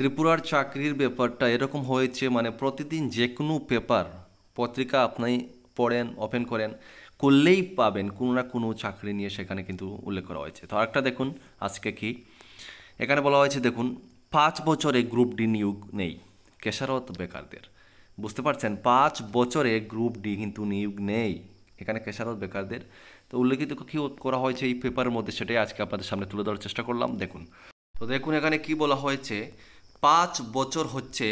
ত্রিপুরার চাকরির ব্যাপারটা এরকম হয়েছে, মানে প্রতিদিন যে কোনো পেপার পত্রিকা আপনি পড়েন, ওপেন করেন, করলেই পাবেন কোনো না কোনো চাকরি নিয়ে সেখানে কিন্তু উল্লেখ করা হয়েছে। তো আরেকটা দেখুন আজকে কি এখানে বলা হয়েছে, দেখুন 5 বছরে গ্রুপ ডি নিয়োগ নেই কেশারত বেকারদের। বুঝতে পারছেন, 5 বছরে গ্রুপ ডি কিন্তু নিয়োগ নেই এখানে কেশারত বেকারদের। তো উল্লেখিত কি করা হয়েছে এই পেপারের মধ্যে, সেটাই আজকে আপনাদের সামনে তুলে ধরার চেষ্টা করলাম। দেখুন, তো দেখুন এখানে কি বলা হয়েছে, 5 বছর হচ্ছে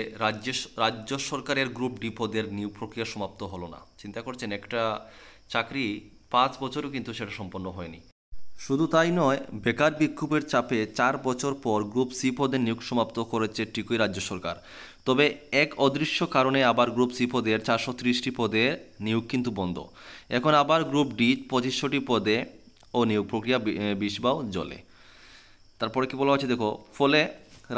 রাজ্য সরকারের গ্রুপ ডি পদের নিয়োগ প্রক্রিয়া সমাপ্ত হলো না। চিন্তা করছেন, একটা চাকরি 5 বছরও কিন্তু সেটা সম্পন্ন হয়নি। শুধু তাই নয়, বেকার বিক্ষোভের চাপে 4 বছর পর গ্রুপ সি পদে নিয়োগ সমাপ্ত করেছে ঠিকই রাজ্য সরকার। তবে এক অদৃশ্য কারণে আবার গ্রুপ সি পদের 430টি পদে নিয়োগ কিন্তু বন্ধ। এখন আবার গ্রুপ ডি 25টি পদে ও নিয়োগ প্রক্রিয়া বিষবাও জলে। তারপরে কি বলা হচ্ছে দেখো, ফলে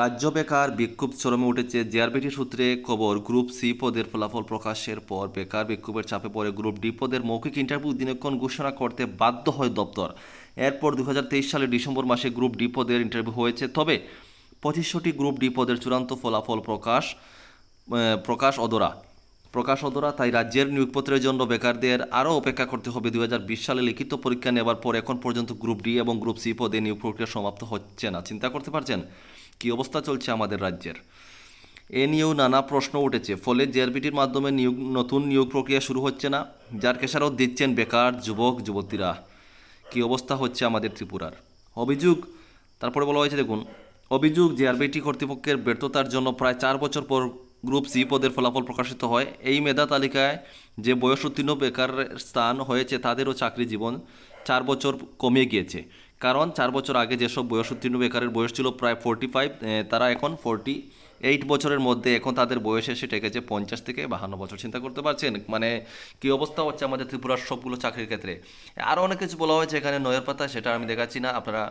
রাজ্য বেকার বিক্ষোভ চরমে উঠেছে। জেআরবিটি সূত্রে খবর, গ্রুপ সি পদের ফলাফল প্রকাশের পর বেকার বিক্ষোভের চাপে পড়ে গ্রুপ ডি পদের মৌখিক ইন্টারভিউ দিনক্ষণ ঘোষণা করতে বাধ্য হয় দপ্তর। এরপর 2023 সালের ডিসেম্বর মাসে গ্রুপ ডি পদের ইন্টারভিউ হয়েছে। তবে 25টি গ্রুপ ডি পদের চূড়ান্ত ফলাফল প্রকাশ অধরা। তাই রাজ্যের নিয়োগপত্রের জন্য বেকারদের আরও অপেক্ষা করতে হবে। 2020 সালে লিখিত পরীক্ষা নেবার পর এখন পর্যন্ত গ্রুপ ডি এবং গ্রুপ সি পদে নিয়োগ প্রক্রিয়া সমাপ্ত হচ্ছে না। চিন্তা করতে পারছেন কি অবস্থা চলছে আমাদের রাজ্যের। এ নিয়েও নানা প্রশ্ন উঠেছে। ফলে জেআরবিটির মাধ্যমে নতুন নিয়োগ প্রক্রিয়া শুরু হচ্ছে না, যার খেসারত দিচ্ছেন বেকার যুবক যুবতীরা। কি অবস্থা হচ্ছে আমাদের ত্রিপুরার। অভিযোগ, তারপরে বলা হয়েছে দেখুন, অভিযোগ জেআরবিটি কর্তৃপক্ষের ব্যর্থতার জন্য প্রায় 4 বছর পর গ্রুপ সি পদের ফলাফল প্রকাশিত হয়। এই মেধা তালিকায় যে বয়স উত্তীর্ণ বেকার স্থান হয়েছে তাদেরও চাকরি জীবন 4 বছর কমে গিয়েছে। কারণ 4 বছর আগে যেসব বয়স উত্তীর্ণ বেকারের বয়স ছিল প্রায় 45, তারা এখন 48 বছরের মধ্যে এখন তাদের বয়স এসে ঠেকেছে 50 থেকে 52 বছর। চিন্তা করতে পারছেন মানে কি অবস্থা হচ্ছে আমাদের ত্রিপুরার সবগুলো চাকরির ক্ষেত্রে। আরও অনেক কিছু বলা হয়েছে এখানে নয়ের পাতা, সেটা আমি দেখাচ্ছি না, আপনারা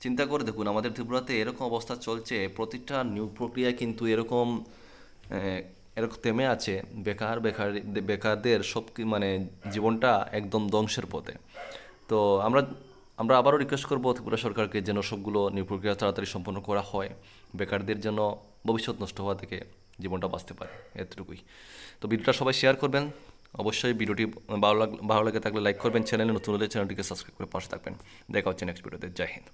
চিন্তা করে দেখুন। আমাদের ত্রিপুরাতে এরকম অবস্থা চলছে, প্রতিটা নিয়োগ প্রক্রিয়া কিন্তু এরকম এরকম থেমে আছে। বেকারদের মানে জীবনটা একদম ধ্বংসের পথে। তো আমরা আমরা আবারও রিকোয়েস্ট করবো ত্রিপুরা সরকারকে যেন সবগুলো নিয়োগ প্রক্রিয়া তাড়াতাড়ি সম্পন্ন করা হয়, বেকারদের যেন ভবিষ্যৎ নষ্ট হওয়া থেকে জীবনটা বাঁচতে পারে, এতটুকুই। তো ভিডিওটা সবাই শেয়ার করবেন। অবশ্যই ভিডিওটি ভালো লাগে থাকলে লাইক করবেন, চ্যানেলে নতুন হলে চ্যানেলটিকে সাবস্ক্রাইব করে পাশে থাকবেন। দেখা হচ্ছে নেক্সট ভিডিওতে। জয় হিন্দ।